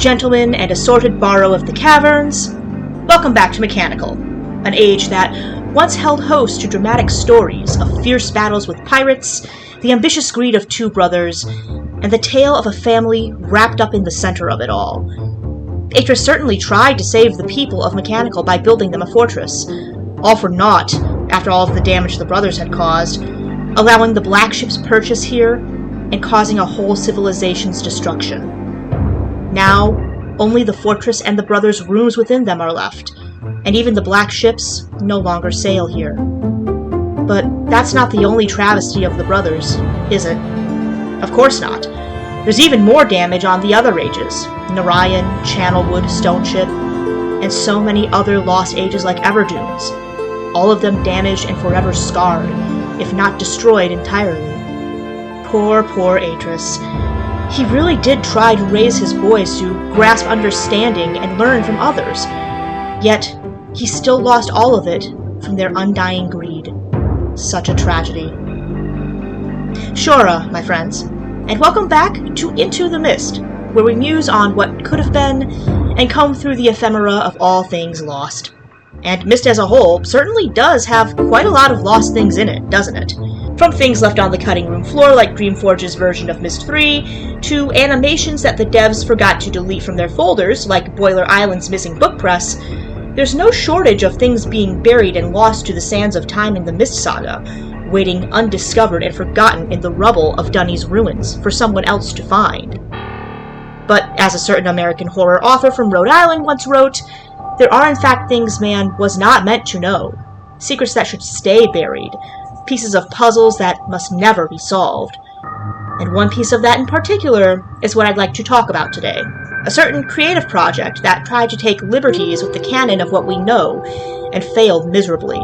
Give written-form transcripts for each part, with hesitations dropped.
gentlemen, and assorted borrow of the caverns, welcome back to Mechanical, an age that once held host to dramatic stories of fierce battles with pirates, the ambitious greed of two brothers, and the tale of a family wrapped up in the center of it all. Atris certainly tried to save the people of Mechanical by building them a fortress, all for naught after all of the damage the brothers had caused, allowing the black ship's purchase here and causing a whole civilization's destruction. Now, only the fortress and the brothers' rooms within them are left, and even the black ships no longer sail here. But that's not the only travesty of the brothers, is it? Of course not. There's even more damage on the other ages, Narayan, Channelwood, Stoneship, and so many other lost ages like Everdunes, all of them damaged and forever scarred, if not destroyed entirely. Poor Atris. He really did try to raise his boys to grasp understanding and learn from others, yet he still lost all of it from their undying greed. Such a tragedy. Shura, my friends, and welcome back to Into the Myst, where we muse on what could have been and comb through the ephemera of all things lost. And Myst as a whole certainly does have quite a lot of lost things in it, doesn't it? From things left on the cutting room floor like Dreamforge's version of Myst 3, to animations that the devs forgot to delete from their folders, like Boiler Island's missing book press, there's no shortage of things being buried and lost to the sands of time in the Myst saga, waiting undiscovered and forgotten in the rubble of Dunny's ruins for someone else to find. But as a certain American horror author from Rhode Island once wrote, there are in fact things man was not meant to know, secrets that should stay buried, pieces of puzzles that must never be solved. And one piece of that in particular is what I'd like to talk about today. A certain creative project that tried to take liberties with the canon of what we know, and failed miserably.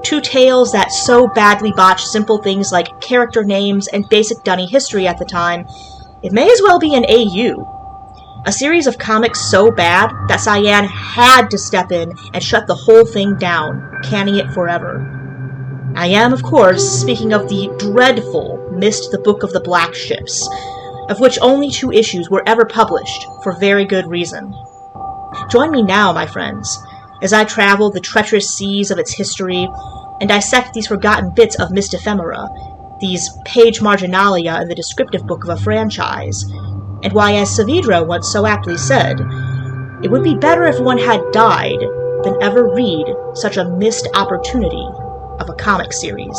Two tales that so badly botched simple things like character names and basic Dunny history at the time, it may as well be an AU. A series of comics so bad that Cyan had to step in and shut the whole thing down, canning it forever. I am, of course, speaking of the dreadful Myst the Book of the Black Ships, of which only 2 issues were ever published, for very good reason. Join me now, my friends, as I travel the treacherous seas of its history and dissect these forgotten bits of Myst ephemera, these page marginalia in the descriptive book of a franchise, and why, as Saavedra once so aptly said, it would be better if one had died than ever read such a missed opportunity of a comic series.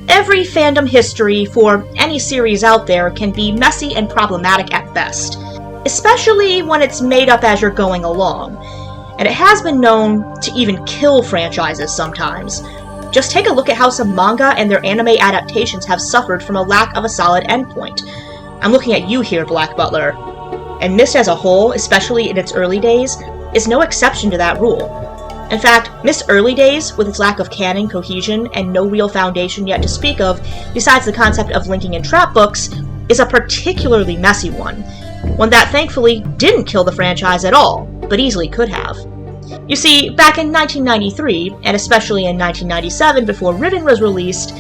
Every fandom history for any series out there can be messy and problematic at best, especially when it's made up as you're going along. And it has been known to even kill franchises sometimes. Just take a look at how some manga and their anime adaptations have suffered from a lack of a solid endpoint. I'm looking at you here, Black Butler. And Myst as a whole, especially in its early days, is no exception to that rule. In fact, Myst's early days, with its lack of canon, cohesion, and no real foundation yet to speak of, besides the concept of linking in trap books, is a particularly messy one that thankfully didn't kill the franchise at all, but easily could have. You see, back in 1993, and especially in 1997 before Riven was released,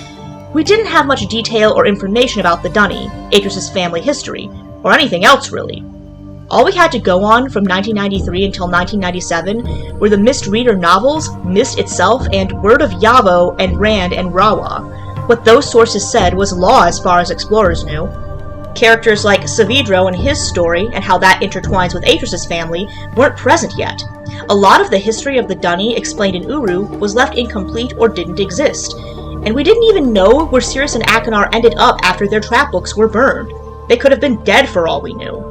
we didn't have much detail or information about the Dunny, Atris' family history, or anything else really. All we had to go on from 1993 until 1997 were the Myst Reader novels, Myst itself, and Word of Yavo and Rand and Rawa. What those sources said was law as far as explorers knew. Characters like Saavedra and his story, and how that intertwines with Atris' family, weren't present yet. A lot of the history of the Dunny explained in Uru was left incomplete or didn't exist, and we didn't even know where Cirrus and Akinar ended up after their trap books were burned. They could have been dead for all we knew.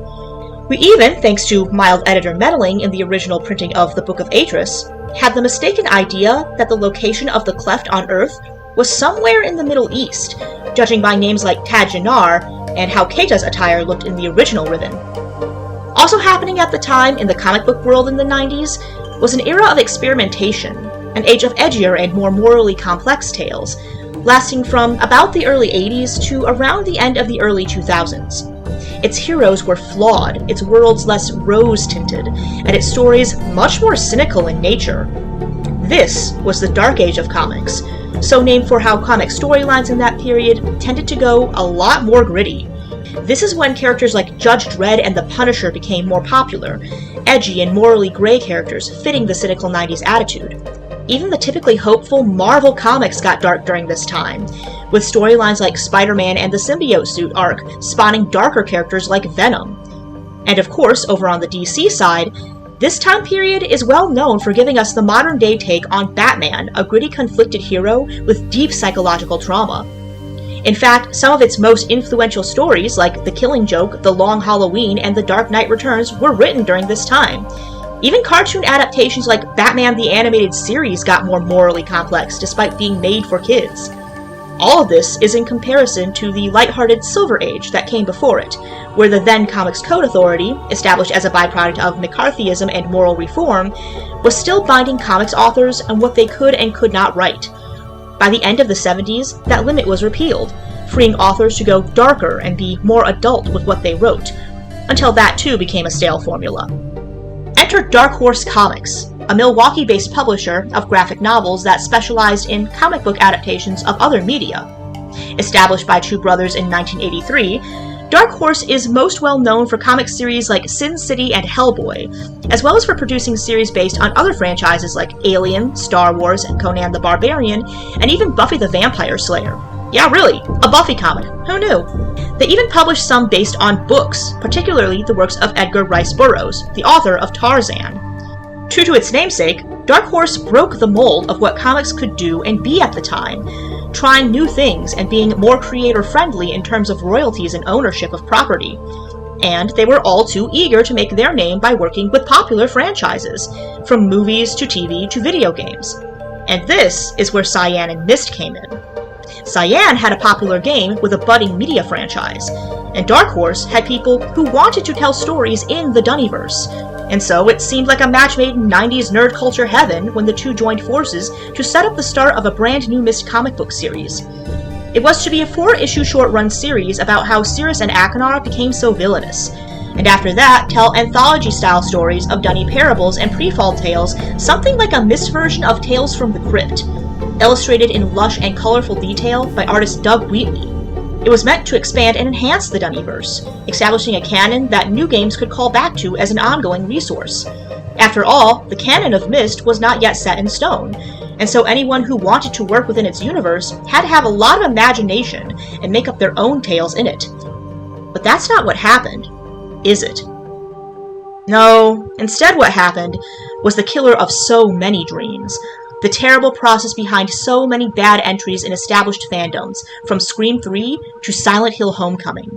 We even, thanks to mild editor meddling in the original printing of the Book of Atris, had the mistaken idea that the location of the cleft on Earth was somewhere in the Middle East, judging by names like Tad-Janar and how Keita's attire looked in the original Riven. Also happening at the time in the comic book world in the 90s was an era of experimentation, an age of edgier and more morally complex tales, lasting from about the early 80s to around the end of the early 2000s. Its heroes were flawed, its worlds less rose-tinted, and its stories much more cynical in nature. This was the Dark Age of comics, so named for how comic storylines in that period tended to go a lot more gritty. This is when characters like Judge Dredd and the Punisher became more popular, edgy and morally gray characters fitting the cynical 90s attitude. Even the typically hopeful Marvel comics got dark during this time, with storylines like Spider-Man and the Symbiote Suit arc spawning darker characters like Venom. And of course, over on the DC side, this time period is well known for giving us the modern-day take on Batman, a gritty, conflicted hero with deep psychological trauma. In fact, some of its most influential stories, like The Killing Joke, The Long Halloween, and The Dark Knight Returns, were written during this time. Even cartoon adaptations like Batman the Animated Series got more morally complex, despite being made for kids. All of this is in comparison to the lighthearted Silver Age that came before it, where the then Comics Code Authority, established as a byproduct of McCarthyism and moral reform, was still binding comics authors on what they could and could not write. By the end of the 70s, that limit was repealed, freeing authors to go darker and be more adult with what they wrote, until that too became a stale formula. Enter Dark Horse Comics, a Milwaukee-based publisher of graphic novels that specialized in comic book adaptations of other media. Established by two brothers in 1983, Dark Horse is most well known for comic series like Sin City and Hellboy, as well as for producing series based on other franchises like Alien, Star Wars, Conan the Barbarian, and even Buffy the Vampire Slayer. Yeah, really, a Buffy comic. Who knew? They even published some based on books, particularly the works of Edgar Rice Burroughs, the author of Tarzan. True to its namesake, Dark Horse broke the mold of what comics could do and be at the time, trying new things and being more creator-friendly in terms of royalties and ownership of property. And they were all too eager to make their name by working with popular franchises, from movies to TV to video games. And this is where Cyan and Myst came in. Cyan had a popular game with a budding media franchise, and Dark Horse had people who wanted to tell stories in the Dunnyverse, and so it seemed like a match made in 90s nerd culture heaven when the two joined forces to set up the start of a brand new Myst comic book series. It was to be a 4-issue short-run series about how Cirrus and Achenar became so villainous, and after that tell anthology-style stories of Dunny parables and pre-fall tales, something like a Myst version of Tales from the Crypt, illustrated in lush and colorful detail by artist Doug Wheatley. It was meant to expand and enhance the Dunnyverse, establishing a canon that new games could call back to as an ongoing resource. After all, the canon of Myst was not yet set in stone, and so anyone who wanted to work within its universe had to have a lot of imagination and make up their own tales in it. But that's not what happened, is it? No, instead what happened was the killer of so many dreams, the terrible process behind so many bad entries in established fandoms, from Scream 3 to Silent Hill Homecoming.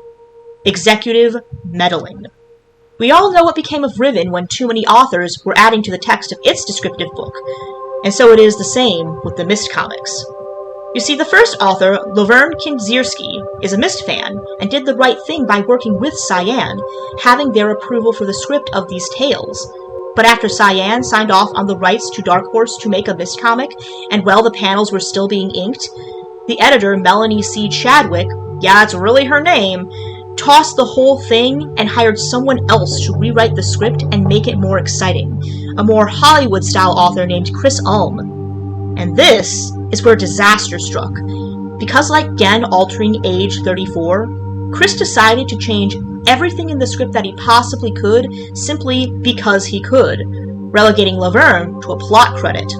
Executive meddling. We all know what became of Riven when too many authors were adding to the text of its descriptive book, and so it is the same with the Myst comics. You see, the first author, Lovern Kindzierski, is a Myst fan, and did the right thing by working with Cyan, having their approval for the script of these tales. But after Cyan signed off on the rights to Dark Horse to make a Myst comic, and while the panels were still being inked, the editor, Melanie C. Chadwick, yeah, it's really her name, tossed the whole thing and hired someone else to rewrite the script and make it more exciting, a more Hollywood-style author named Chris Ulm. And this is where disaster struck. Because like Gen altering age 34, Chris decided to change everything in the script that he possibly could, simply because he could, relegating Lovern to a plot credit.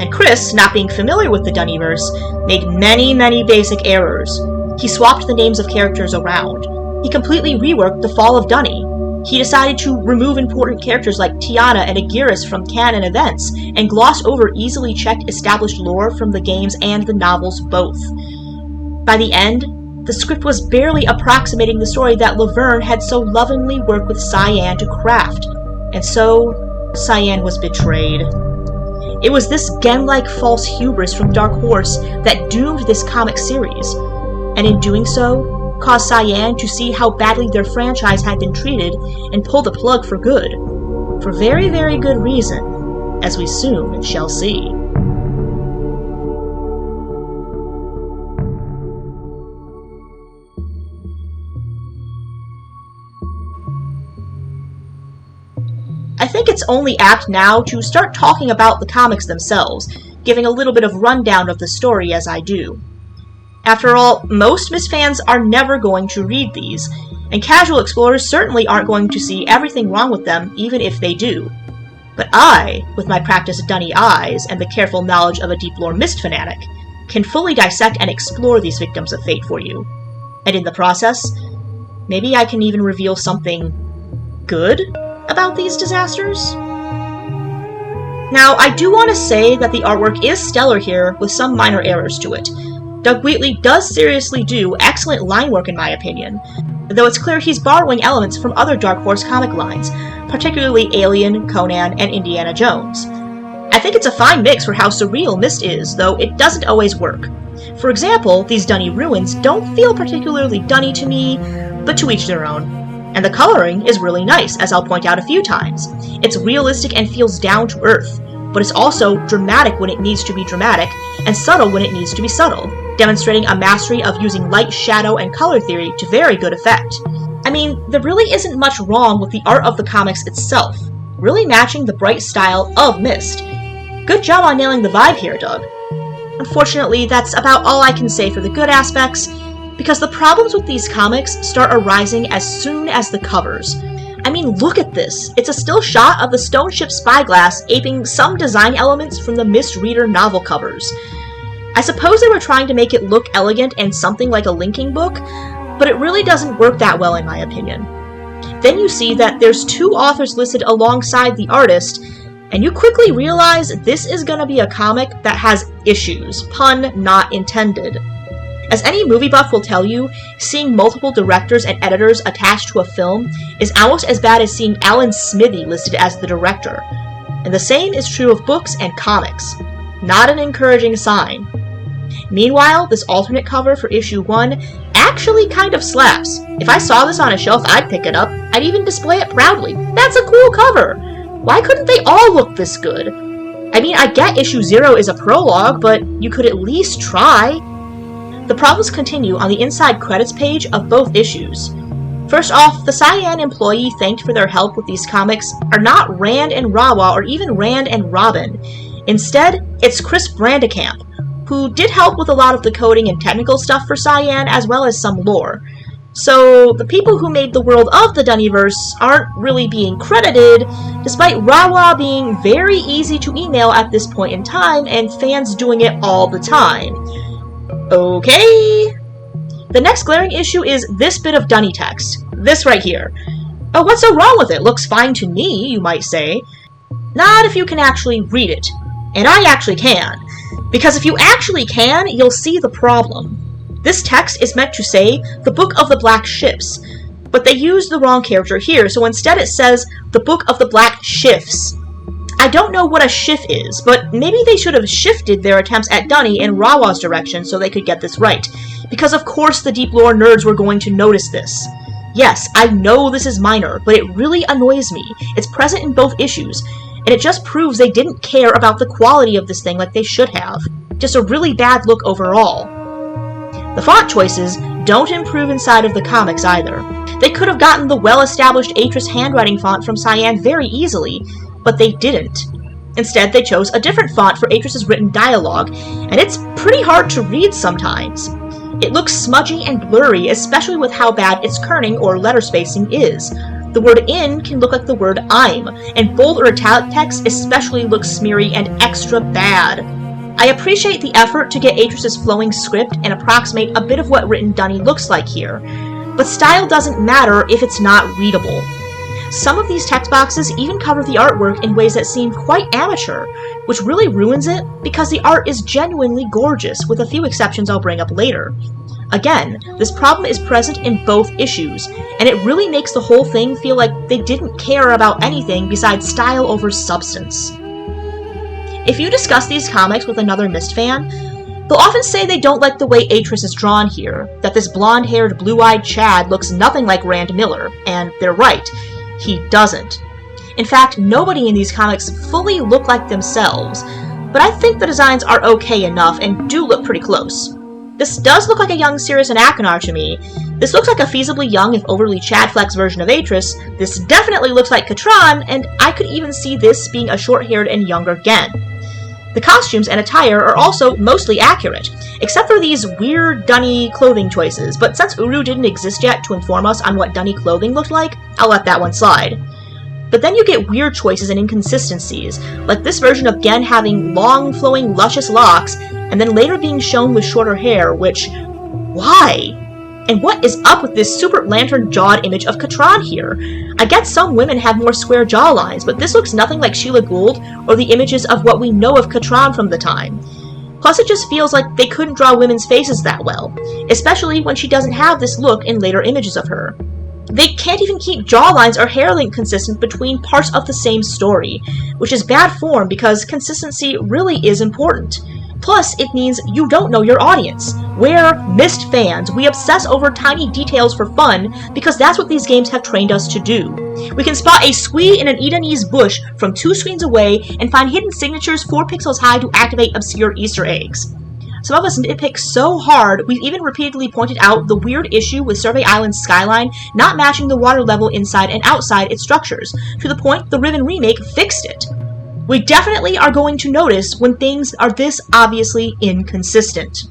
And Chris, not being familiar with the Dunnyverse, made many basic errors. He swapped the names of characters around. He completely reworked the fall of Dunny. He decided to remove important characters like Tiana and Agiris from canon events, and gloss over easily checked established lore from the games and the novels both. By the end, the script was barely approximating the story that Lovern had so lovingly worked with Cyan to craft, and so Cyan was betrayed. It was this Gen-like false hubris from Dark Horse that doomed this comic series, and in doing so, caused Cyan to see how badly their franchise had been treated and pull the plug for good. For very good reason, as we soon shall see. think it's only apt now to start talking about the comics themselves, giving a little bit of rundown of the story as I do. After all, most Myst fans are never going to read these, and casual explorers certainly aren't going to see everything wrong with them even if they do. But I, with my practiced dunny eyes and the careful knowledge of a deep lore Myst fanatic, can fully dissect and explore these victims of fate for you. And in the process, maybe I can even reveal something good about these disasters? Now, I do want to say that the artwork is stellar here, with some minor errors to it. Doug Wheatley does seriously do excellent line work in my opinion, though it's clear he's borrowing elements from other Dark Horse comic lines, particularly Alien, Conan, and Indiana Jones. I think it's a fine mix for how surreal Myst is, though it doesn't always work. For example, these dunny ruins don't feel particularly dunny to me, but to each their own. And the coloring is really nice, as I'll point out a few times. It's realistic and feels down to earth, but it's also dramatic when it needs to be dramatic, and subtle when it needs to be subtle, demonstrating a mastery of using light, shadow, and color theory to very good effect. I mean, there really isn't much wrong with the art of the comics itself, really matching the bright style of Myst. Good job on nailing the vibe here, Doug. Unfortunately, that's about all I can say for the good aspects, because the problems with these comics start arising as soon as the covers. I mean, look at this! It's a still shot of the stone ship Spyglass aping some design elements from the Myst Reader novel covers. I suppose they were trying to make it look elegant and something like a linking book, but it really doesn't work that well in my opinion. Then you see that there's two authors listed alongside the artist, and you quickly realize this is gonna be a comic that has issues, pun not intended. As any movie buff will tell you, seeing multiple directors and editors attached to a film is almost as bad as seeing Alan Smithy listed as the director. And the same is true of books and comics. Not an encouraging sign. Meanwhile, this alternate cover for issue 1 actually kind of slaps. If I saw this on a shelf, I'd pick it up. I'd even display it proudly. That's a cool cover! Why couldn't they all look this good? I mean, I get issue 0 is a prologue, but you could at least try. The problems continue on the inside credits page of both issues. First off, the Cyan employee thanked for their help with these comics are not Rand and Rawa or even Rand and Robin. Instead, it's Chris Brandekamp, who did help with a lot of the coding and technical stuff for Cyan as well as some lore. So the people who made the world of the Dunnyverse aren't really being credited, despite Rawa being very easy to email at this point in time and fans doing it all the time. Okay. The next glaring issue is this bit of Dunny text. This right here. Oh, what's so wrong with it? Looks fine to me, you might say. Not if you can actually read it. And I actually can. Because if you actually can, you'll see the problem. This text is meant to say, the Book of the Black Ships. But they used the wrong character here, so instead it says, the Book of the Black Shifts. I don't know what a shift is, but maybe they should have shifted their attempts at Dunny in Rawa's direction so they could get this right. Because of course the deep lore nerds were going to notice this. Yes, I know this is minor, but it really annoys me. It's present in both issues, and it just proves they didn't care about the quality of this thing like they should have. Just a really bad look overall. The font choices don't improve inside of the comics either. They could have gotten the well-established Atris handwriting font from Cyan very easily, but they didn't. Instead, they chose a different font for Atris's written dialogue, and it's pretty hard to read sometimes. It looks smudgy and blurry, especially with how bad its kerning or letter spacing is. The word in can look like the word I'm, and bold or italic text especially looks smeary and extra bad. I appreciate the effort to get Atris's flowing script and approximate a bit of what written Dunny looks like here, but style doesn't matter if it's not readable. Some of these text boxes even cover the artwork in ways that seem quite amateur, which really ruins it because the art is genuinely gorgeous, with a few exceptions I'll bring up later. Again, this problem is present in both issues, and it really makes the whole thing feel like they didn't care about anything besides style over substance. If you discuss these comics with another Myst fan, they'll often say they don't like the way Atris is drawn here, that this blonde-haired, blue-eyed Chad looks nothing like Rand Miller, and they're right. He doesn't. In fact, nobody in these comics fully look like themselves, but I think the designs are okay enough and do look pretty close. This does look like a young Cirrus and Achenar to me. This looks like a feasibly young, if overly Chadflex version of Atris. This definitely looks like Katran, and I could even see this being a short-haired and younger Gen. The costumes and attire are also mostly accurate, except for these weird Dunny clothing choices, but since Uru didn't exist yet to inform us on what Dunny clothing looked like, I'll let that one slide. But then you get weird choices and inconsistencies, like this version of Gen having long, flowing, luscious locks, and then later being shown with shorter hair, which... why? And what is up with this super lantern-jawed image of Katran here? I get some women have more square jawlines, but this looks nothing like Sheila Gould or the images of what we know of Katran from the time. Plus it just feels like they couldn't draw women's faces that well, especially when she doesn't have this look in later images of her. They can't even keep jawlines or hair length consistent between parts of the same story, which is bad form because consistency really is important. Plus, it means you don't know your audience. We're Myst fans. We obsess over tiny details for fun because that's what these games have trained us to do. We can spot a squee in an Edenese bush from 2 screens away and find hidden signatures 4 pixels high to activate obscure Easter eggs. Some of us nitpick so hard, we've even repeatedly pointed out the weird issue with Survey Island's skyline not matching the water level inside and outside its structures, to the point the Riven remake fixed it. We definitely are going to notice when things are this obviously inconsistent.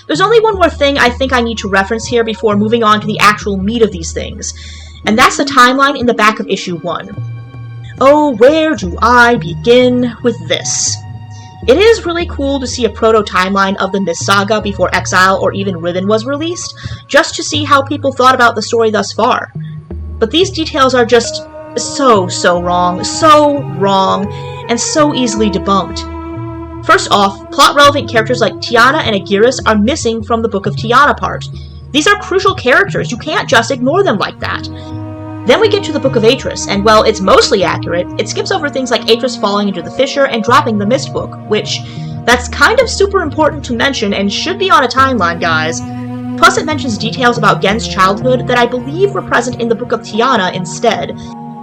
There's only one more thing I think I need to reference here before moving on to the actual meat of these things, and that's the timeline in the back of issue 1. Oh, where do I begin with this? It is really cool to see a proto-timeline of the Myst saga before Exile or even Riven was released, just to see how people thought about the story thus far. But these details are just so wrong, and so easily debunked. First off, plot-relevant characters like Tiana and Agiris are missing from the Book of Tiana part. These are crucial characters, you can't just ignore them like that. Then we get to the Book of Atris, and while it's mostly accurate, it skips over things like Atris falling into the fissure and dropping the Myst book, which, that's kind of super important to mention and should be on a timeline, guys. Plus it mentions details about Gen's childhood that I believe were present in the Book of Tiana instead.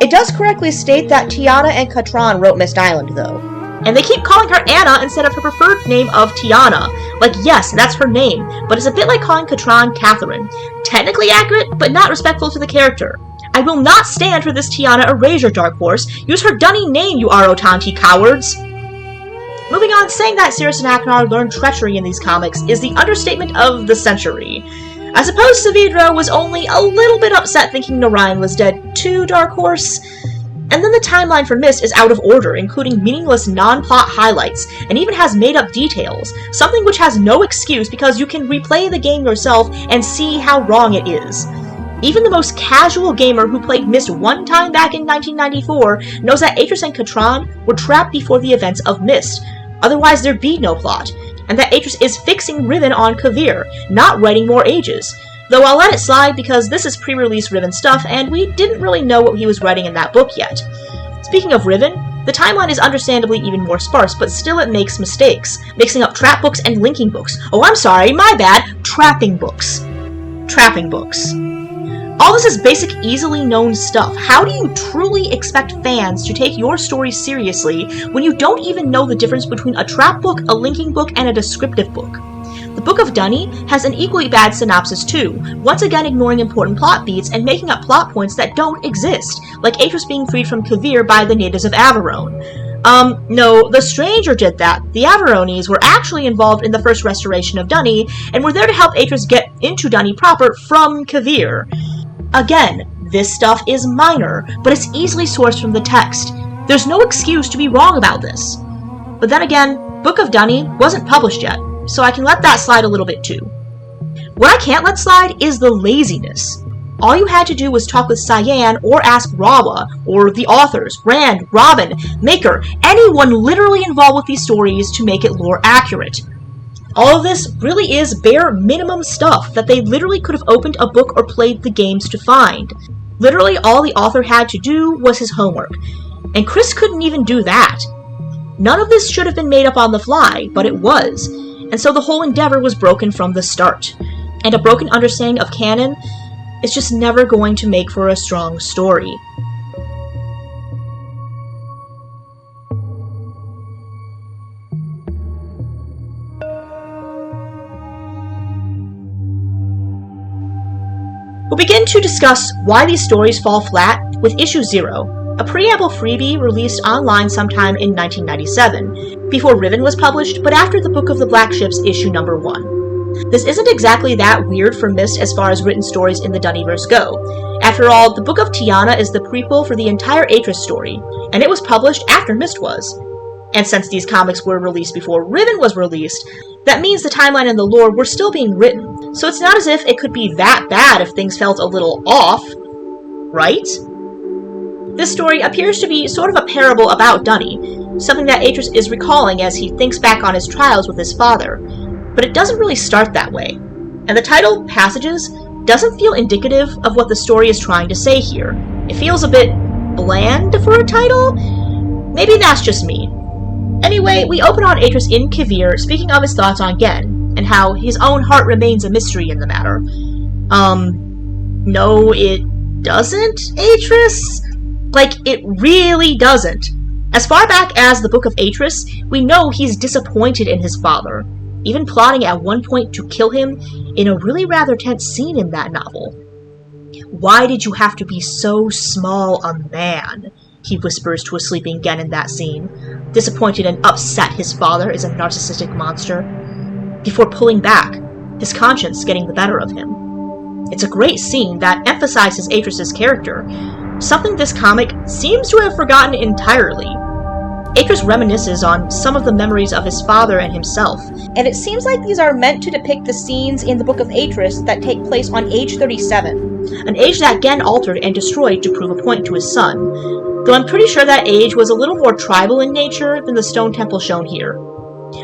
It does correctly state that Tiana and Katran wrote Myst Island, though. And they keep calling her Anna instead of her preferred name of Tiana. Like, yes, that's her name, but it's a bit like calling Katran Catherine. Technically accurate, but not respectful to the character. I will not stand for this Tiana erasure, Dark Horse. Use her dunny name, you Arotanti cowards! Moving on, saying that Cirrus and Achenar learned treachery in these comics is the understatement of the century. I suppose Saavedra was only a little bit upset thinking Narayan was dead too, Dark Horse. And then the timeline for Myst is out of order, including meaningless non-plot highlights, and even has made-up details, something which has no excuse because you can replay the game yourself and see how wrong it is. Even the most casual gamer who played Myst one time back in 1994 knows that Atris and Katran were trapped before the events of Myst, otherwise there'd be no plot, and that Atris is fixing Riven on Kavir, not writing more ages. Though I'll let it slide because this is pre-release Riven stuff, and we didn't really know what he was writing in that book yet. Speaking of Riven, the timeline is understandably even more sparse, but still it makes mistakes, mixing up trap books and linking books. Oh, I'm sorry, my bad, trapping books. Trapping books. All this is basic, easily known stuff. How do you truly expect fans to take your story seriously when you don't even know the difference between a trap book, a linking book, and a descriptive book? The Book of Dunny has an equally bad synopsis too, once again ignoring important plot beats and making up plot points that don't exist, like Atris being freed from Kavir by the natives of Averone. No, the Stranger did that. The Averones were actually involved in the first restoration of Dunny, and were there to help Atris get into Dunny proper from Kavir. Again, this stuff is minor, but it's easily sourced from the text. There's no excuse to be wrong about this. But then again, Book of Dunny wasn't published yet, so I can let that slide a little bit too. What I can't let slide is the laziness. All you had to do was talk with Cyan or ask Rawa, or the authors, Rand, Robin, Maker, anyone literally involved with these stories to make it lore accurate. All of this really is bare minimum stuff that they literally could have opened a book or played the games to find. Literally all the author had to do was his homework, and Chris couldn't even do that. None of this should have been made up on the fly, but it was, and so the whole endeavor was broken from the start. And a broken understanding of canon is just never going to make for a strong story. We'll begin to discuss why these stories fall flat with Issue 0, a preamble freebie released online sometime in 1997, before Riven was published, but after the Book of the Black Ships Issue number 1. This isn't exactly that weird for Myst as far as written stories in the Dunnyverse go. After all, the Book of Tiana is the prequel for the entire Atris story, and it was published after Myst was. And since these comics were released before Riven was released, that means the timeline and the lore were still being written, so it's not as if it could be that bad if things felt a little off, right? This story appears to be sort of a parable about Dunny, something that Atris is recalling as he thinks back on his trials with his father, but it doesn't really start that way, and the title, Passages, doesn't feel indicative of what the story is trying to say here. It feels a bit bland for a title? Maybe that's just me. Anyway, we open on Atris in Kavir speaking of his thoughts on Gen, and how his own heart remains a mystery in the matter. No it doesn't, Atris? Like, it really doesn't. As far back as the Book of Atris, we know he's disappointed in his father, even plotting at one point to kill him in a really rather tense scene in that novel. "Why did you have to be so small a man?" he whispers to a sleeping Gen in that scene, disappointed and upset his father is a narcissistic monster, before pulling back, his conscience getting the better of him. It's a great scene that emphasizes Atris' character, something this comic seems to have forgotten entirely. Atris reminisces on some of the memories of his father and himself, and it seems like these are meant to depict the scenes in the Book of Atris that take place on age 37, an age that Gen altered and destroyed to prove a point to his son, though I'm pretty sure that age was a little more tribal in nature than the stone temple shown here.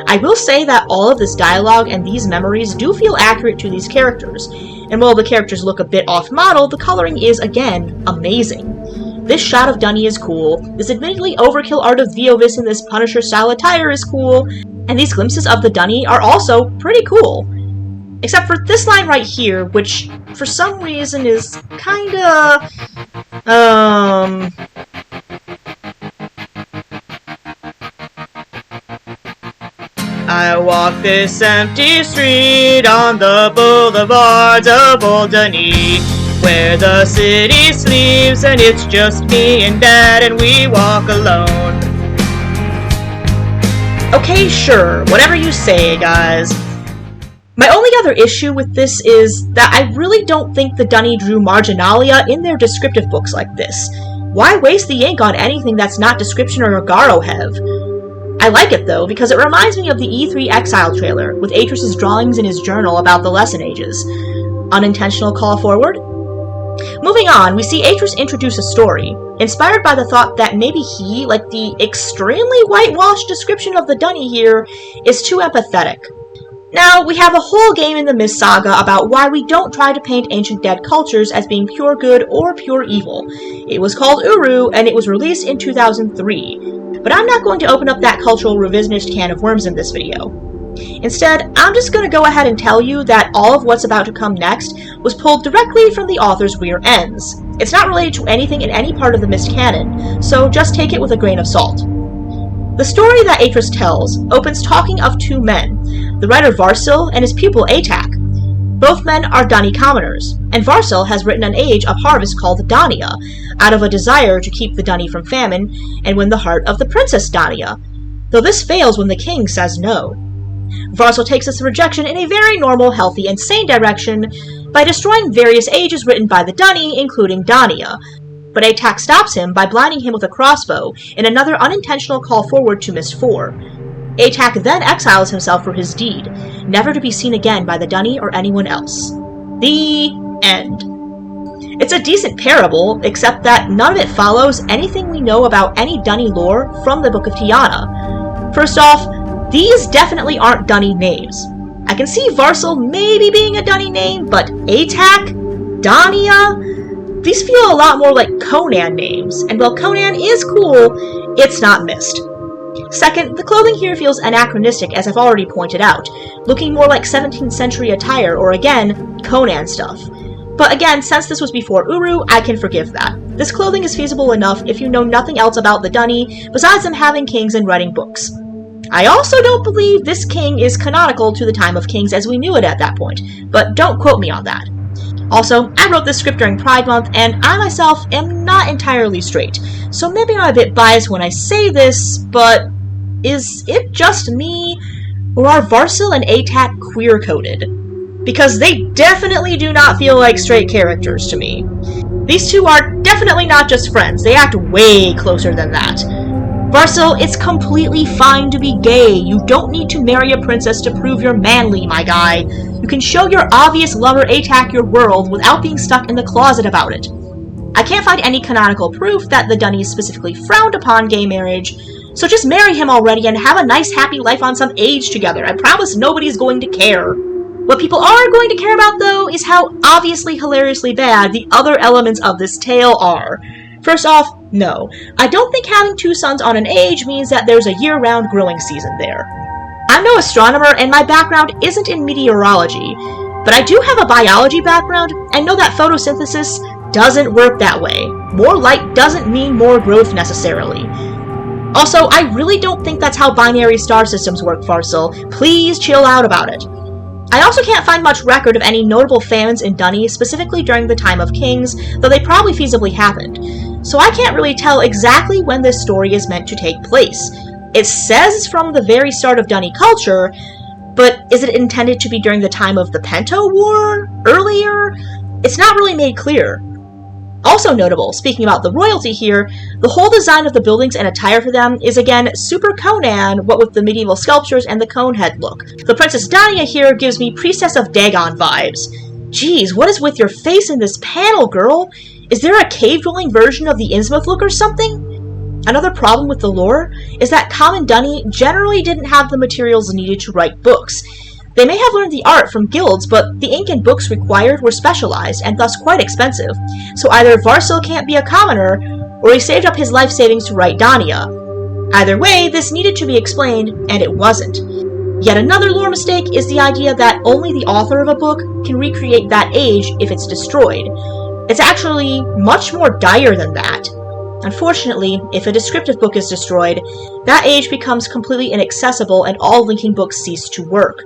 I will say that all of this dialogue and these memories do feel accurate to these characters, and while the characters look a bit off-model, the coloring is, again, amazing. This shot of Dunny is cool, this admittedly overkill art of Viovis in this Punisher-style attire is cool, and these glimpses of the Dunny are also pretty cool. Except for this line right here, which, for some reason, is kinda... I walk this empty street on the boulevards of Old Dunny, where the city sleeps and it's just me and Dad and we walk alone. Okay, sure, whatever you say, guys. My only other issue with this is that I really don't think the Dunny drew marginalia in their descriptive books like this. Why waste the ink on anything that's not description or Garo have? I like it though, because it reminds me of the E3 Exile trailer, with Atris' drawings in his journal about the lesson ages. Unintentional call forward? Moving on, we see Atris introduce a story, inspired by the thought that maybe he, like the extremely whitewashed description of the Dunny here, is too empathetic. Now, we have a whole game in the Myst saga about why we don't try to paint ancient dead cultures as being pure good or pure evil. It was called Uru, and it was released in 2003. But I'm not going to open up that cultural revisionist can of worms in this video. Instead, I'm just going to go ahead and tell you that all of what's about to come next was pulled directly from the author's rear ends. It's not related to anything in any part of the Myst canon, so just take it with a grain of salt. The story that Atris tells opens talking of two men, the writer Varsil and his pupil Atak. Both men are Dunny commoners, and Varsil has written an age of harvest called Dania, out of a desire to keep the Dunny from famine and win the heart of the Princess Dania, though this fails when the king says no. Varsil takes this rejection in a very normal, healthy, and sane direction by destroying various ages written by the Dunny, including Dania, but Atak stops him by blinding him with a crossbow in another unintentional call forward to Myst 4. Atak then exiles himself for his deed, never to be seen again by the Dunny or anyone else. The end. It's a decent parable, except that none of it follows anything we know about any Dunny lore from the Book of Tiana. First off, these definitely aren't Dunny names. I can see Varsil maybe being a Dunny name, but Atak? Dania? These feel a lot more like Conan names, and while Conan is cool, it's not Myst. Second, the clothing here feels anachronistic, as I've already pointed out, looking more like 17th century attire or, again, Conan stuff. But again, since this was before Uru, I can forgive that. This clothing is feasible enough if you know nothing else about the Dunny, besides them having kings and writing books. I also don't believe this king is canonical to the time of kings as we knew it at that point, but don't quote me on that. Also, I wrote this script during Pride Month, and I myself am not entirely straight, so maybe I'm a bit biased when I say this, but is it just me, or are Varsil and Atac queer-coded? Because they definitely do not feel like straight characters to me. These two are definitely not just friends, they act way closer than that. Varsil, it's completely fine to be gay. You don't need to marry a princess to prove you're manly, my guy. You can show your obvious lover Atac your world without being stuck in the closet about it. I can't find any canonical proof that the Dunnies specifically frowned upon gay marriage, so just marry him already and have a nice happy life on some age together. I promise nobody's going to care. What people are going to care about, though, is how obviously hilariously bad the other elements of this tale are. First off, no. I don't think having two sons on an age means that there's a year-round growing season there. I'm no astronomer, and my background isn't in meteorology, but I do have a biology background and know that photosynthesis doesn't work that way. More light doesn't mean more growth necessarily. Also, I really don't think that's how binary star systems work, Varsil. Please chill out about it. I also can't find much record of any notable famines in Dunny, specifically during the time of kings, though they probably feasibly happened. So I can't really tell exactly when this story is meant to take place. It says from the very start of Dunny culture, but is it intended to be during the time of the Pento War? Earlier? It's not really made clear. Also notable, speaking about the royalty here, the whole design of the buildings and attire for them is again super Conan, what with the medieval sculptures and the cone head look. The Princess Dania here gives me Priestess of Dagon vibes. Geez, what is with your face in this panel, girl? Is there a cave-dwelling version of the Innsmouth look or something? Another problem with the lore is that common Dunny generally didn't have the materials needed to write books. They may have learned the art from guilds, but the ink and books required were specialized and thus quite expensive, so either Varsil can't be a commoner, or he saved up his life savings to write Dania. Either way, this needed to be explained, and it wasn't. Yet another lore mistake is the idea that only the author of a book can recreate that age if it's destroyed. It's actually much more dire than that. Unfortunately, if a descriptive book is destroyed, that age becomes completely inaccessible and all linking books cease to work.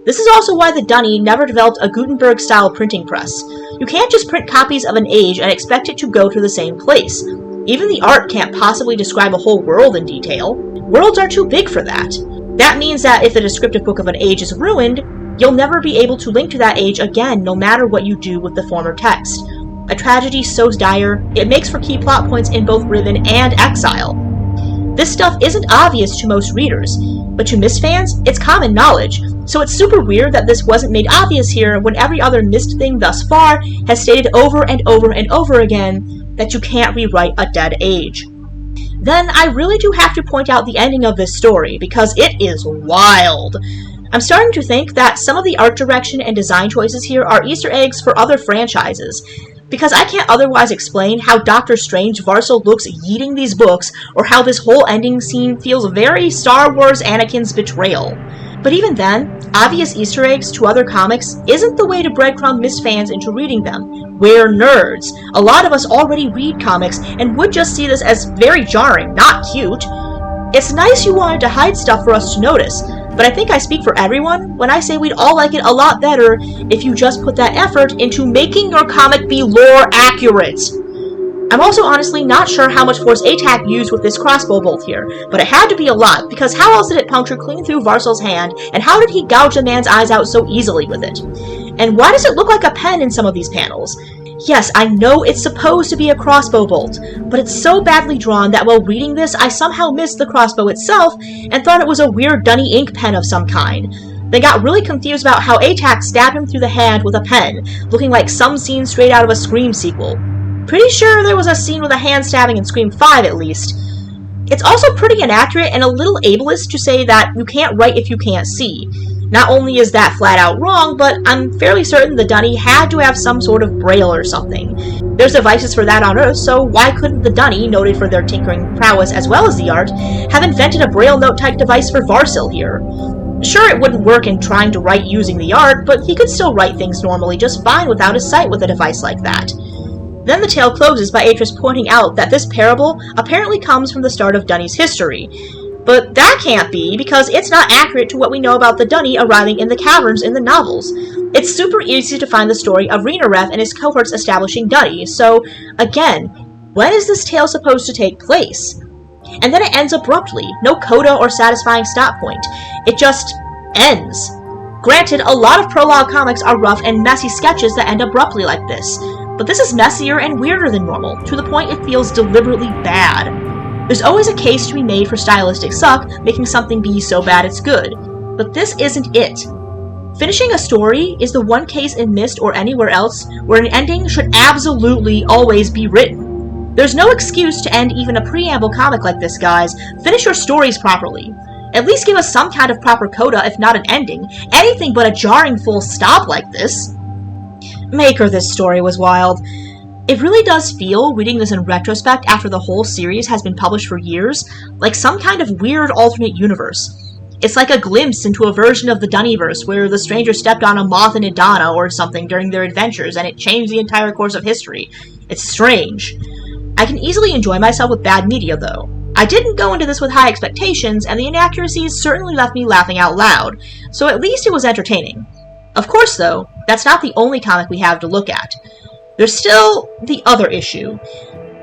This is also why the Dunny never developed a Gutenberg-style printing press. You can't just print copies of an age and expect it to go to the same place. Even the art can't possibly describe a whole world in detail. Worlds are too big for that. That means that if the descriptive book of an age is ruined, you'll never be able to link to that age again no matter what you do with the former text. A tragedy so dire, it makes for key plot points in both Riven and Exile. This stuff isn't obvious to most readers, but to Myst fans, it's common knowledge, so it's super weird that this wasn't made obvious here when every other Myst thing thus far has stated over and over and over again that you can't rewrite a dead age. Then I really do have to point out the ending of this story, because it is wild. I'm starting to think that some of the art direction and design choices here are Easter eggs for other franchises, because I can't otherwise explain how Doctor Strange Varsil looks yeeting these books, or how this whole ending scene feels very Star Wars Anakin's betrayal. But even then, obvious Easter eggs to other comics isn't the way to breadcrumb Myst fans into reading them. We're nerds. A lot of us already read comics and would just see this as very jarring, not cute. It's nice you wanted to hide stuff for us to notice, but I think I speak for everyone when I say we'd all like it a lot better if you just put that effort into making your comic be lore accurate. I'm also honestly not sure how much force Atac used with this crossbow bolt here, but it had to be a lot, because how else did it puncture clean through Varsil's hand, and how did he gouge the man's eyes out so easily with it? And why does it look like a pen in some of these panels? Yes, I know it's supposed to be a crossbow bolt, but it's so badly drawn that while reading this, I somehow missed the crossbow itself and thought it was a weird Dunny ink pen of some kind. Then got really confused about how Atac stabbed him through the hand with a pen, looking like some scene straight out of a Scream sequel. Pretty sure there was a scene with a hand stabbing in Scream 5 at least. It's also pretty inaccurate and a little ableist to say that you can't write if you can't see. Not only is that flat out wrong, but I'm fairly certain the Dunny had to have some sort of braille or something. There's devices for that on Earth, so why couldn't the Dunny, noted for their tinkering prowess as well as the art, have invented a braille note type device for Varsil here? Sure, it wouldn't work in trying to write using the art, but he could still write things normally just fine without his sight with a device like that. Then the tale closes by Atris pointing out that this parable apparently comes from the start of Dunny's history. But that can't be, because it's not accurate to what we know about the Dunny arriving in the caverns in the novels. It's super easy to find the story of Rhaenyra and his cohorts establishing Dunny, so, again, when is this tale supposed to take place? And then it ends abruptly, no coda or satisfying stop point. It just ends. Granted, a lot of prologue comics are rough and messy sketches that end abruptly like this, but this is messier and weirder than normal, to the point it feels deliberately bad. There's always a case to be made for stylistic suck, making something be so bad it's good. But this isn't it. Finishing a story is the one case in Myst or anywhere else where an ending should absolutely always be written. There's no excuse to end even a preamble comic like this, guys. Finish your stories properly. At least give us some kind of proper coda, if not an ending. Anything but a jarring full stop like this. Maker, this story was wild. It really does feel, reading this in retrospect after the whole series has been published for years, like some kind of weird alternate universe. It's like a glimpse into a version of the Dunnyverse where the stranger stepped on a moth in Idana or something during their adventures and it changed the entire course of history. It's strange. I can easily enjoy myself with bad media, though. I didn't go into this with high expectations, and the inaccuracies certainly left me laughing out loud, so at least it was entertaining. Of course, though, that's not the only comic we have to look at. There's still the other issue,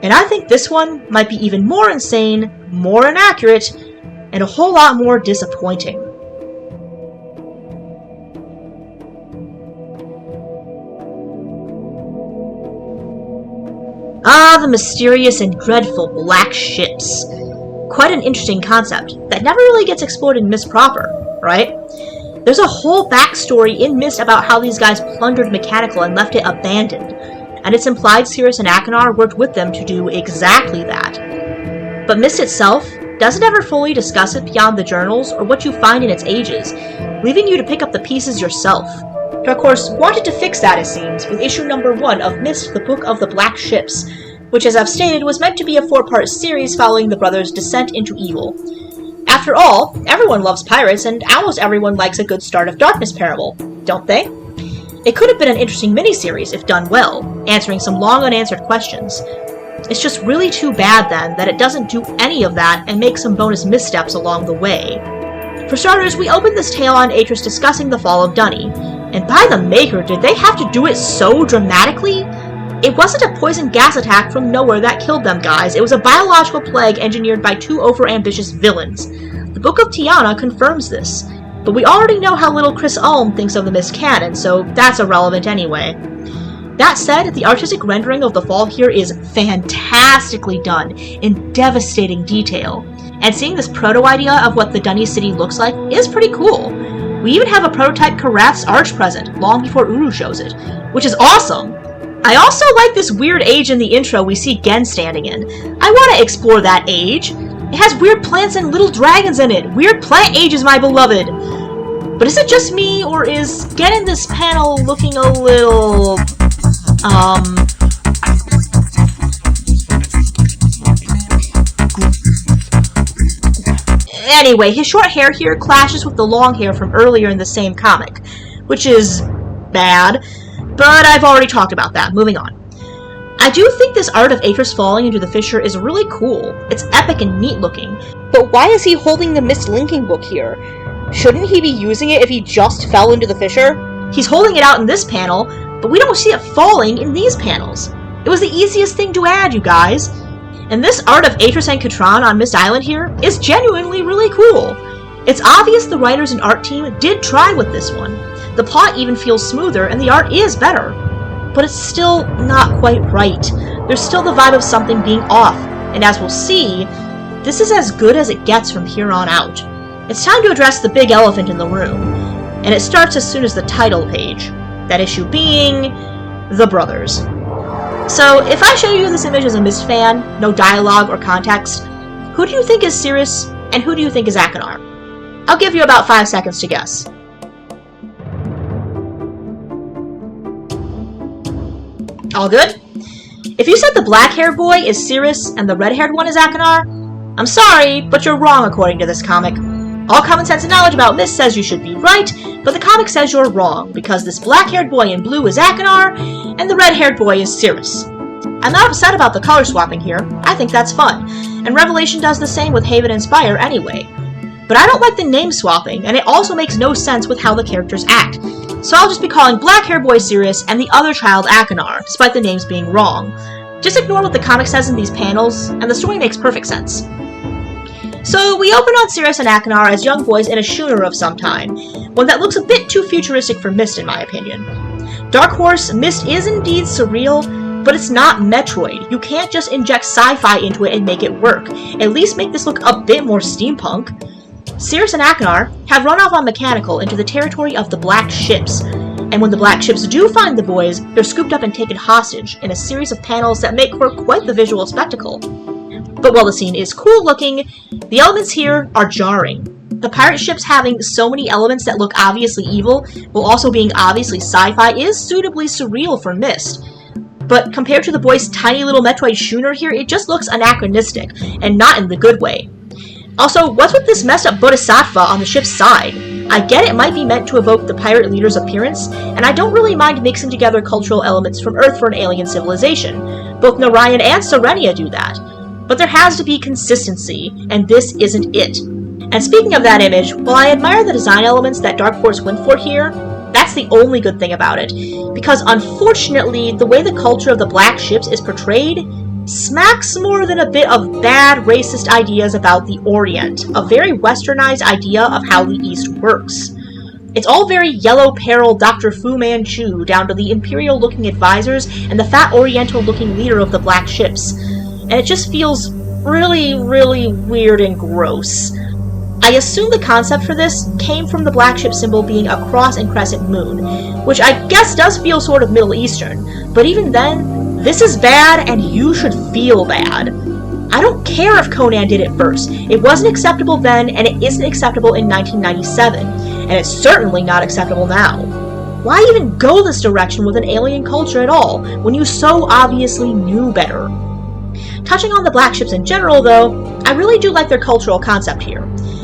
and I think this one might be even more insane, more inaccurate, and a whole lot more disappointing. Ah, the mysterious and dreadful black ships. Quite an interesting concept that never really gets explored in Myst proper, right? There's a whole backstory in Myst about how these guys plundered Mechanical and left it abandoned, and it's implied Sirius and Achenar worked with them to do exactly that. But Myst itself doesn't ever fully discuss it beyond the journals or what you find in its ages, leaving you to pick up the pieces yourself. Dark Horse wanted to fix that, it seems, with issue number 1 of Myst, the Book of the Black Ships, which, as I've stated, was meant to be a 4-part series following the brothers' descent into evil. After all, everyone loves pirates, and almost everyone likes a good Start of Darkness parable, don't they? It could have been an interesting miniseries if done well, answering some long unanswered questions. It's just really too bad, then, that it doesn't do any of that and make some bonus missteps along the way. For starters, we opened this tale on Atris discussing the fall of Dunny, and by the maker, did they have to do it so dramatically? It wasn't a poison gas attack from nowhere that killed them, guys. It was a biological plague engineered by 2 overambitious villains. The Book of Tiana confirms this, but we already know how little Chris Ulm thinks of the Myst canon, so that's irrelevant anyway. That said, the artistic rendering of the fall here is fantastically done, in devastating detail. And seeing this proto-idea of what the Dunny city looks like is pretty cool. We even have a prototype Karath's arch present, long before Uru shows it, which is awesome! I also like this weird age in the intro we see Gen standing in. I want to explore that age! It has weird plants and little dragons in it! Weird plant ages, my beloved! But is it just me, or is Gen in this panel looking a little... Anyway, his short hair here clashes with the long hair from earlier in the same comic, which is bad, but I've already talked about that. Moving on. I do think this art of Atris falling into the fissure is really cool. It's epic and neat looking, but why is he holding the Myst linking book here? Shouldn't he be using it if he just fell into the fissure? He's holding it out in this panel, but we don't see it falling in these panels. It was the easiest thing to add, you guys. And this art of Atris and Katran on Myst Island here is genuinely really cool. It's obvious the writers and art team did try with this one. The plot even feels smoother and the art is better. But it's still not quite right. There's still the vibe of something being off, and as we'll see, this is as good as it gets from here on out. It's time to address the big elephant in the room, and it starts as soon as the title page. That issue being The Brothers. So, if I show you this image as a Myst fan, no dialogue or context, who do you think is Sirius, and who do you think is Achenar? I'll give you about 5 seconds to guess. All good? If you said the black-haired boy is Sirius and the red-haired one is Achenar, I'm sorry, but you're wrong according to this comic. All common sense and knowledge about Myst says you should be right, but the comic says you're wrong, because this black-haired boy in blue is Achenar, and the red-haired boy is Sirius. I'm not upset about the color swapping here, I think that's fun, and Revelation does the same with Haven and Spire anyway. But I don't like the name swapping, and it also makes no sense with how the characters act. So I'll just be calling black hair boy Sirius and the other child Akinar, despite the names being wrong. Just ignore what the comic says in these panels, and the story makes perfect sense. So we open on Sirius and Akinar as young boys in a schooner of some time, one that looks a bit too futuristic for Myst in my opinion. Dark Horse, Myst is indeed surreal, but it's not Metroid. You can't just inject sci-fi into it and make it work. At least make this look a bit more steampunk. Sirius and Akinar have run off on Mechanical into the territory of the Black Ships, and when the Black Ships do find the boys, they're scooped up and taken hostage in a series of panels that make for quite the visual spectacle. But while the scene is cool looking, the elements here are jarring. The pirate ships having so many elements that look obviously evil, while also being obviously sci-fi, is suitably surreal for Myst. But compared to the boys' tiny little Metroid schooner here, it just looks anachronistic, and not in the good way. Also, what's with this messed up bodhisattva on the ship's side? I get it might be meant to evoke the pirate leader's appearance, and I don't really mind mixing together cultural elements from Earth for an alien civilization. Both Narayan and Serenia do that. But there has to be consistency, and this isn't it. And speaking of that image, while I admire the design elements that Dark Horse went for here, that's the only good thing about it, because unfortunately, the way the culture of the Black Ships is portrayed smacks more than a bit of bad racist ideas about the Orient, a very westernized idea of how the East works. It's all very Yellow Peril Dr. Fu Manchu, down to the imperial-looking advisors and the fat oriental-looking leader of the Black Ships. And it just feels really, really weird and gross. I assume the concept for this came from the Black Ship symbol being a cross and crescent moon, which I guess does feel sort of Middle Eastern, but even then, this is bad and you should feel bad. I don't care if Conan did it first. It wasn't acceptable then, and it isn't acceptable in 1997, and it's certainly not acceptable now. Why even go this direction with an alien culture at all, when you so obviously knew better? Touching on the Black Ships in general, though, I really do like their cultural concept here.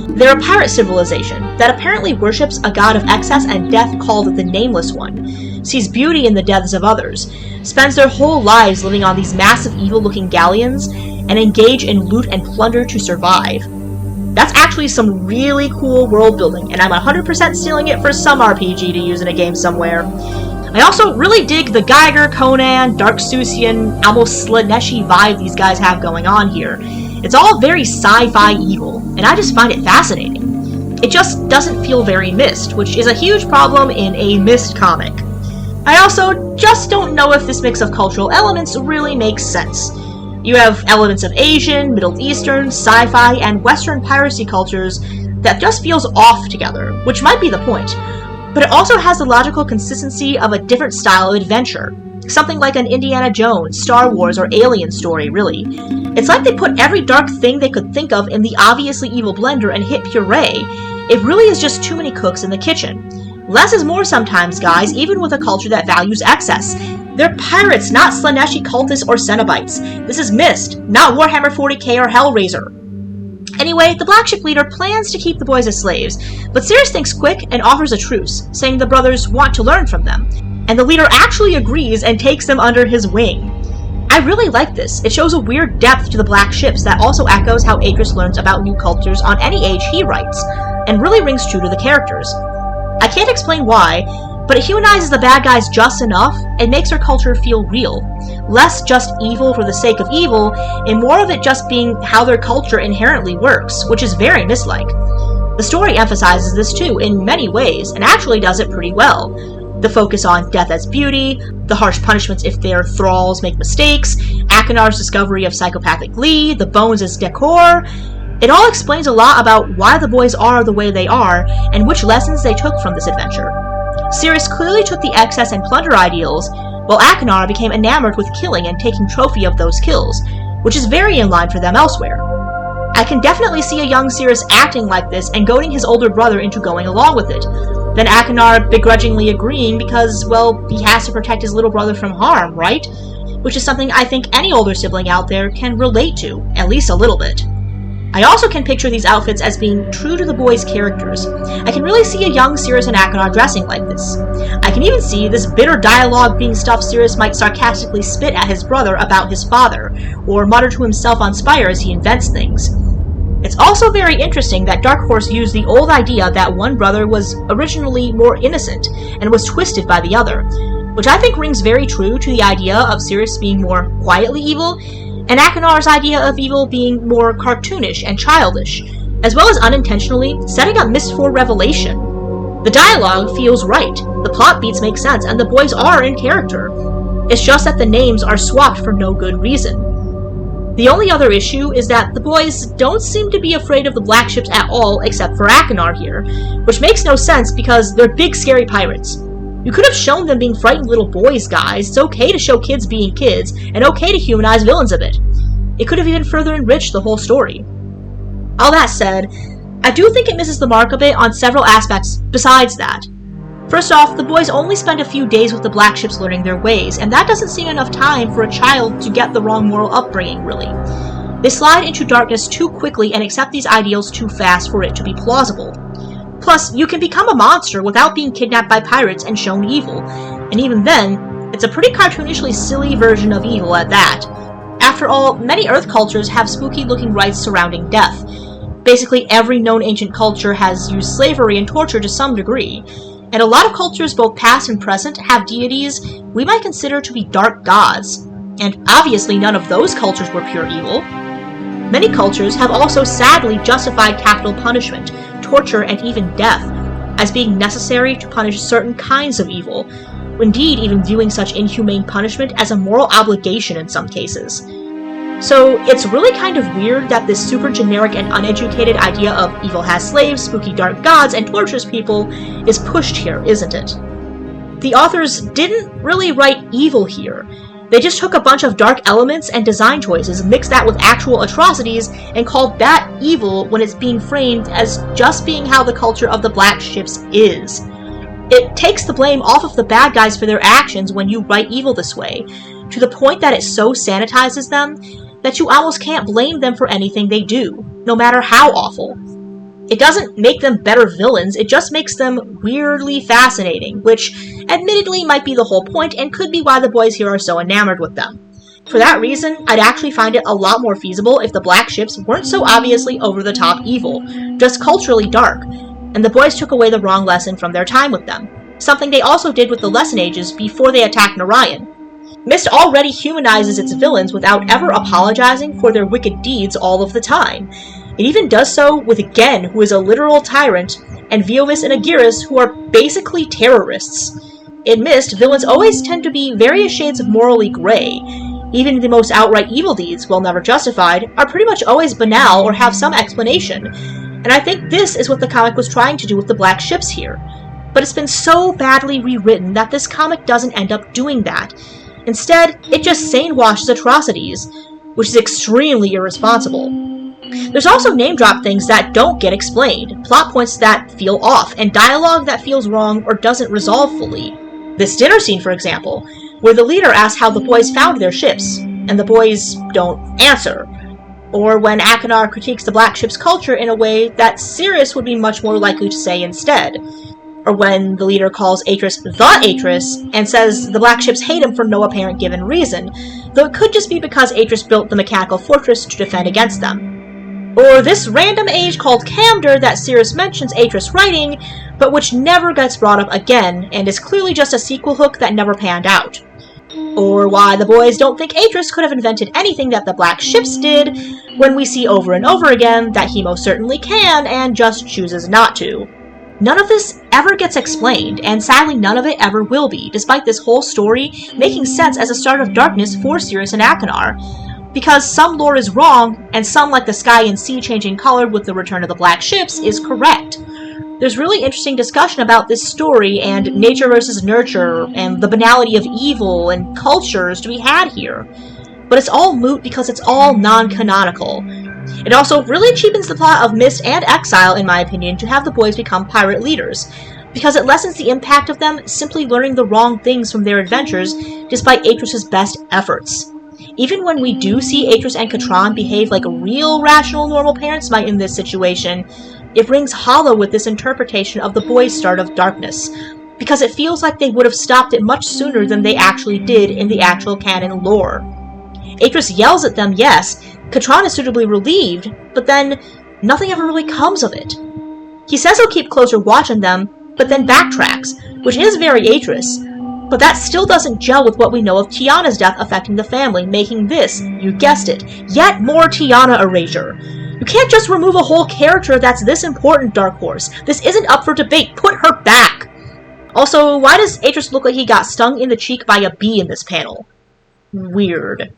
They're a pirate civilization that apparently worships a god of excess and death called the Nameless One, sees beauty in the deaths of others, spends their whole lives living on these massive evil-looking galleons, and engage in loot and plunder to survive. That's actually some really cool world building, and I'm 100% stealing it for some RPG to use in a game somewhere. I also really dig the Geiger, Conan, Dark Susian, almost Slaneshi vibe these guys have going on here. It's all very sci-fi evil, and I just find it fascinating. It just doesn't feel very Myst, which is a huge problem in a Myst comic. I also just don't know if this mix of cultural elements really makes sense. You have elements of Asian, Middle Eastern, sci-fi, and Western piracy cultures that just feels off together, which might be the point. But it also has the logical consistency of a different style of adventure. Something like an Indiana Jones, Star Wars, or Alien story, really. It's like they put every dark thing they could think of in the obviously evil blender and hit puree. It really is just too many cooks in the kitchen. Less is more sometimes, guys, even with a culture that values excess. They're pirates, not Slaneshi cultists or Cenobites. This is Myst, not Warhammer 40k or Hellraiser. Anyway, the Black Ship leader plans to keep the boys as slaves, but Sirius thinks quick and offers a truce, saying the brothers want to learn from them, and the leader actually agrees and takes them under his wing. I really like this. It shows a weird depth to the Black Ships that also echoes how Akris learns about new cultures on any age he writes, and really rings true to the characters. I can't explain why, but it humanizes the bad guys just enough and makes their culture feel real. Less just evil for the sake of evil, and more of it just being how their culture inherently works, which is very Myst-like. The story emphasizes this too in many ways, and actually does it pretty well. The focus on death as beauty, the harsh punishments if their thralls make mistakes, Akinar's discovery of psychopathic Lee, the bones as decor. It all explains a lot about why the boys are the way they are, and which lessons they took from this adventure. Sirius clearly took the excess and plunder ideals, while Akinar became enamored with killing and taking trophy of those kills, which is very in line for them elsewhere. I can definitely see a young Sirius acting like this and goading his older brother into going along with it, then Akinar begrudgingly agreeing because, well, he has to protect his little brother from harm, right? Which is something I think any older sibling out there can relate to, at least a little bit. I also can picture these outfits as being true to the boys' characters. I can really see a young Sirius and Akinar dressing like this. I can even see this bitter dialogue being stuff Sirius might sarcastically spit at his brother about his father, or mutter to himself on Spire as he invents things. It's also very interesting that Dark Horse used the old idea that one brother was originally more innocent and was twisted by the other, which I think rings very true to the idea of Sirius being more quietly evil, and Achenor's idea of evil being more cartoonish and childish, as well as unintentionally setting up Myst for revelation. The dialogue feels right, the plot beats make sense, and the boys are in character. It's just that the names are swapped for no good reason. The only other issue is that the boys don't seem to be afraid of the black ships at all except for Achenor here, which makes no sense because they're big scary pirates. You could have shown them being frightened little boys, guys. It's okay to show kids being kids, and okay to humanize villains a bit. It could have even further enriched the whole story. All that said, I do think it misses the mark a bit on several aspects besides that. First off, the boys only spend a few days with the black ships learning their ways, and that doesn't seem enough time for a child to get the wrong moral upbringing, really. They slide into darkness too quickly and accept these ideals too fast for it to be plausible. Plus, you can become a monster without being kidnapped by pirates and shown evil, and even then, it's a pretty cartoonishly silly version of evil at that. After all, many Earth cultures have spooky-looking rites surrounding death. Basically, every known ancient culture has used slavery and torture to some degree. And a lot of cultures, both past and present, have deities we might consider to be dark gods. And obviously none of those cultures were pure evil. Many cultures have also sadly justified capital punishment, torture, and even death as being necessary to punish certain kinds of evil, indeed even viewing such inhumane punishment as a moral obligation in some cases. So it's really kind of weird that this super generic and uneducated idea of evil has slaves, spooky dark gods, and tortures people is pushed here, isn't it? The authors didn't really write evil here. They just took a bunch of dark elements and design choices, mixed that with actual atrocities, and called that evil when it's being framed as just being how the culture of the black ships is. It takes the blame off of the bad guys for their actions when you write evil this way, to the point that it so sanitizes them that you almost can't blame them for anything they do, no matter how awful. It doesn't make them better villains, it just makes them weirdly fascinating, which admittedly might be the whole point and could be why the boys here are so enamored with them. For that reason, I'd actually find it a lot more feasible if the black ships weren't so obviously over-the-top evil, just culturally dark, and the boys took away the wrong lesson from their time with them, something they also did with the Lesson Ages before they attacked Narayan. Myst already humanizes its villains without ever apologizing for their wicked deeds all of the time. It even does so with Gen, who is a literal tyrant, and Viovis and Agiris, who are basically terrorists. In Myst, villains always tend to be various shades of morally gray. Even the most outright evil deeds, while never justified, are pretty much always banal or have some explanation. And I think this is what the comic was trying to do with the black ships here. But it's been so badly rewritten that this comic doesn't end up doing that. Instead, it just sane-washes atrocities, which is extremely irresponsible. There's also name-drop things that don't get explained, plot points that feel off, and dialogue that feels wrong or doesn't resolve fully. This dinner scene, for example, where the leader asks how the boys found their ships, and the boys don't answer. Or when Achenor critiques the black ship's culture in a way that Sirius would be much more likely to say instead. Or when the leader calls Atris the Atris, and says the black ships hate him for no apparent given reason, though it could just be because Atris built the mechanical fortress to defend against them. Or this random age called Camder that Sirius mentions Atris writing, but which never gets brought up again, and is clearly just a sequel hook that never panned out. Or why the boys don't think Atris could have invented anything that the black ships did, when we see over and over again that he most certainly can, and just chooses not to. None of this ever gets explained, and sadly none of it ever will be, despite this whole story making sense as a start of darkness for Sirius and Achenor. Because some lore is wrong, and some, like the sky and sea changing color with the return of the black ships, is correct. There's really interesting discussion about this story, and nature versus nurture, and the banality of evil, and cultures to be had here. But it's all moot because it's all non-canonical. It also really cheapens the plot of Myst and Exile, in my opinion, to have the boys become pirate leaders, because it lessens the impact of them simply learning the wrong things from their adventures, despite Atris' best efforts. Even when we do see Atris and Katran behave like real, rational, normal parents might in this situation, it rings hollow with this interpretation of the boys' start of darkness, because it feels like they would have stopped it much sooner than they actually did in the actual canon lore. Atris yells at them, yes, Katran is suitably relieved, but then nothing ever really comes of it. He says he'll keep closer watch on them, but then backtracks, which is very Atris, but that still doesn't gel with what we know of Tiana's death affecting the family, making this, you guessed it, yet more Tiana erasure. You can't just remove a whole character that's this important, Dark Horse. This isn't up for debate. Put her back! Also, why does Atris look like he got stung in the cheek by a bee in this panel? Weird.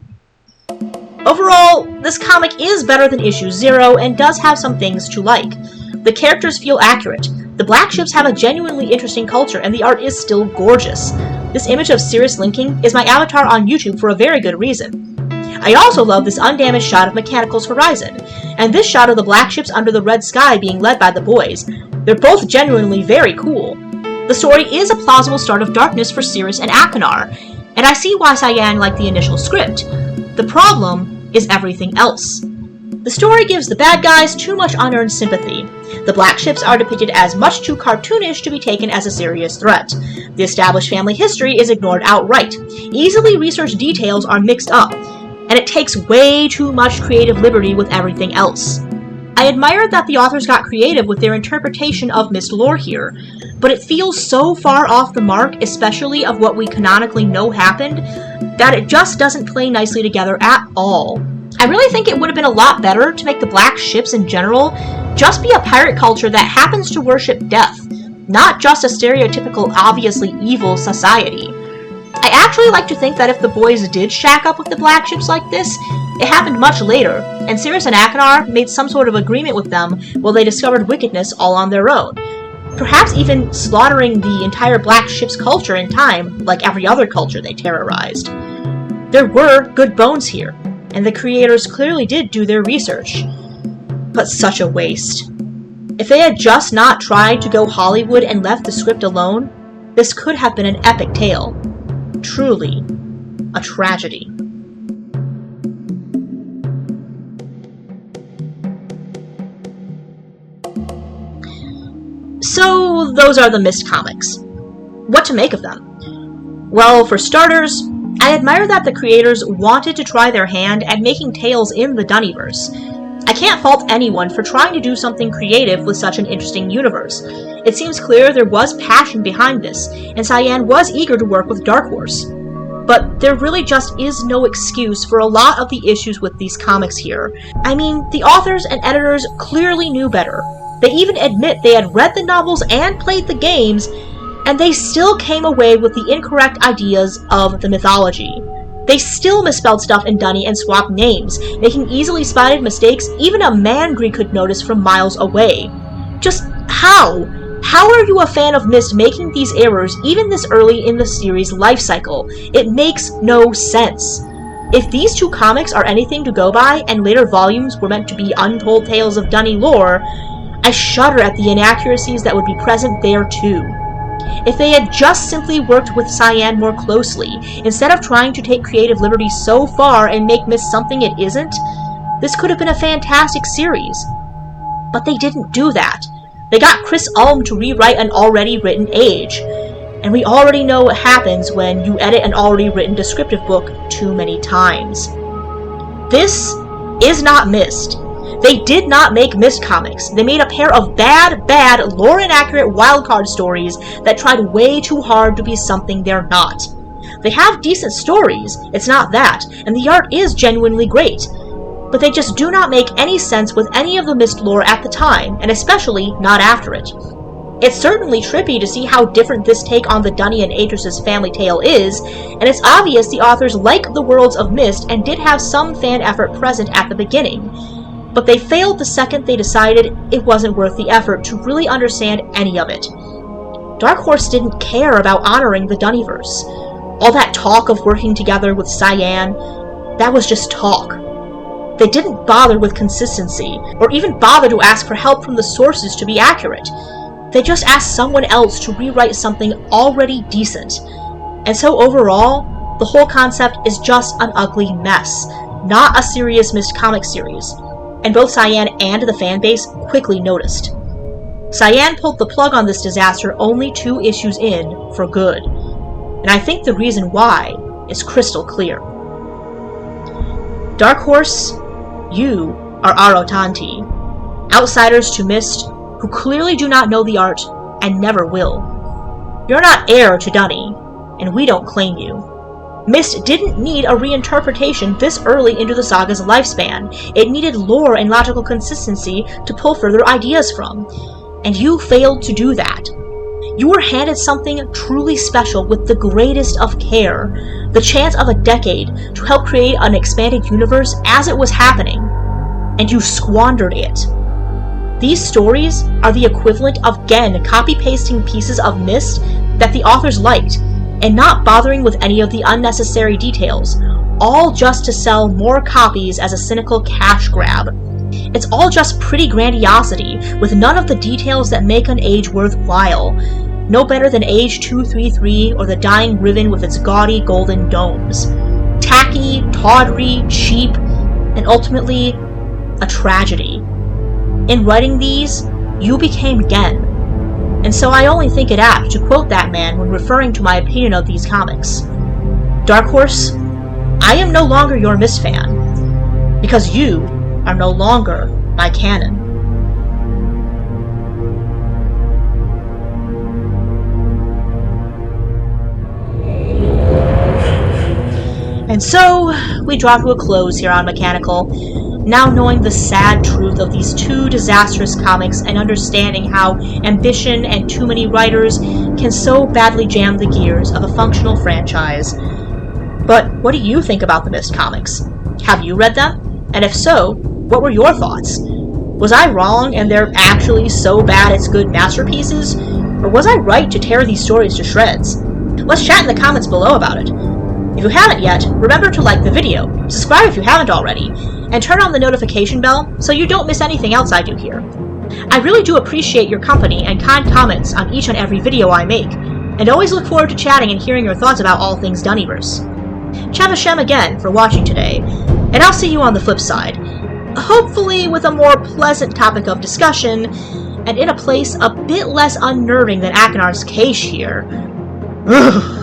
Overall, this comic is better than issue 0 and does have some things to like. The characters feel accurate. The black ships have a genuinely interesting culture, and the art is still gorgeous. This image of Sirius linking is my avatar on YouTube for a very good reason. I also love this undamaged shot of Mechanical's horizon, and this shot of the black ships under the red sky being led by the boys. They're both genuinely very cool. The story is a plausible start of darkness for Sirius and Akinar, and I see why Cyan liked the initial script. The problem is everything else. The story gives the bad guys too much unearned sympathy. The black ships are depicted as much too cartoonish to be taken as a serious threat. The established family history is ignored outright. Easily researched details are mixed up, and it takes way too much creative liberty with everything else. I admire that the authors got creative with their interpretation of Myst lore here, but it feels so far off the mark, especially of what we canonically know happened, that it just doesn't play nicely together at all. I really think it would have been a lot better to make the black ships in general just be a pirate culture that happens to worship death, not just a stereotypical, obviously evil society. I actually like to think that if the boys did shack up with the black ships like this, it happened much later, and Sirius and Akinar made some sort of agreement with them while they discovered wickedness all on their own. Perhaps even slaughtering the entire black ship's culture in time, like every other culture they terrorized. There were good bones here, and the creators clearly did do their research. But such a waste. If they had just not tried to go Hollywood and left the script alone, this could have been an epic tale. Truly, a tragedy. So, those are the Myst comics. What to make of them? Well, for starters, I admire that the creators wanted to try their hand at making tales in the Dunnyverse. I can't fault anyone for trying to do something creative with such an interesting universe. It seems clear there was passion behind this, and Cyan was eager to work with Dark Horse. But there really just is no excuse for a lot of the issues with these comics here. I mean, the authors and editors clearly knew better. They even admit they had read the novels and played the games, and they still came away with the incorrect ideas of the mythology. They still misspelled stuff in Dunny and swapped names, making easily spotted mistakes even a Mangry could notice from miles away. Just how? How are you a fan of Myst making these errors even this early in the series' life cycle? It makes no sense. If these two comics are anything to go by, and later volumes were meant to be untold tales of Dunny lore, I shudder at the inaccuracies that would be present there too. If they had just simply worked with Cyan more closely, instead of trying to take creative liberty so far and make Myst something it isn't, this could have been a fantastic series. But they didn't do that. They got Chris Ulm to rewrite an already written age, and we already know what happens when you edit an already written descriptive book too many times. This is not Myst. They did not make Myst comics. They made a pair of bad, lore-inaccurate wildcard stories that tried way too hard to be something they're not. They have decent stories, it's not that, and the art is genuinely great. But they just do not make any sense with any of the Myst lore at the time, and especially not after it. It's certainly trippy to see how different this take on the Dunny and Atris' family tale is, and it's obvious the authors like the worlds of Myst and did have some fan effort present at the beginning. But they failed the second they decided it wasn't worth the effort to really understand any of it. Dark Horse didn't care about honoring the Dunnyverse. All that talk of working together with Cyan, that was just talk. They didn't bother with consistency, or even bother to ask for help from the sources to be accurate. They just asked someone else to rewrite something already decent. And so overall, the whole concept is just an ugly mess, not a serious Myst comic series. And both Cyan and the fanbase quickly noticed. Cyan pulled the plug on this disaster only 2 issues in for good, and I think the reason why is crystal clear. Dark Horse, you are Arotanti, outsiders to Myst, who clearly do not know the art and never will. You're not heir to Dunny, and we don't claim you. Myst didn't need a reinterpretation this early into the saga's lifespan. It needed lore and logical consistency to pull further ideas from, and you failed to do that. You were handed something truly special with the greatest of care, the chance of a decade to help create an expanded universe as it was happening, and you squandered it. These stories are the equivalent of Gen copy-pasting pieces of Myst that the authors liked, and not bothering with any of the unnecessary details, all just to sell more copies as a cynical cash grab. It's all just pretty grandiosity, with none of the details that make an age worthwhile. No better than Age 233 or the Dying Riven with its gaudy golden domes. Tacky, tawdry, cheap, and ultimately, a tragedy. In writing these, you became Gen. And so I only think it apt to quote that man when referring to my opinion of these comics. Dark Horse, I am no longer your Myst fan, because you are no longer my canon. And so, we draw to a close here on Mechanical, now knowing the sad truth of these two disastrous comics and understanding how ambition and too many writers can so badly jam the gears of a functional franchise. But what do you think about the Myst comics? Have you read them? And if so, what were your thoughts? Was I wrong and they're actually so bad it's good masterpieces? Or was I right to tear these stories to shreds? Let's chat in the comments below about it. If you haven't yet, remember to like the video, subscribe if you haven't already, and turn on the notification bell so you don't miss anything else I do here. I really do appreciate your company and kind comments on each and every video I make, and always look forward to chatting and hearing your thoughts about all things Dunnyverse. Chavashem again for watching today, and I'll see you on the flip side, hopefully with a more pleasant topic of discussion, and in a place a bit less unnerving than Akinar's cache here. Ugh.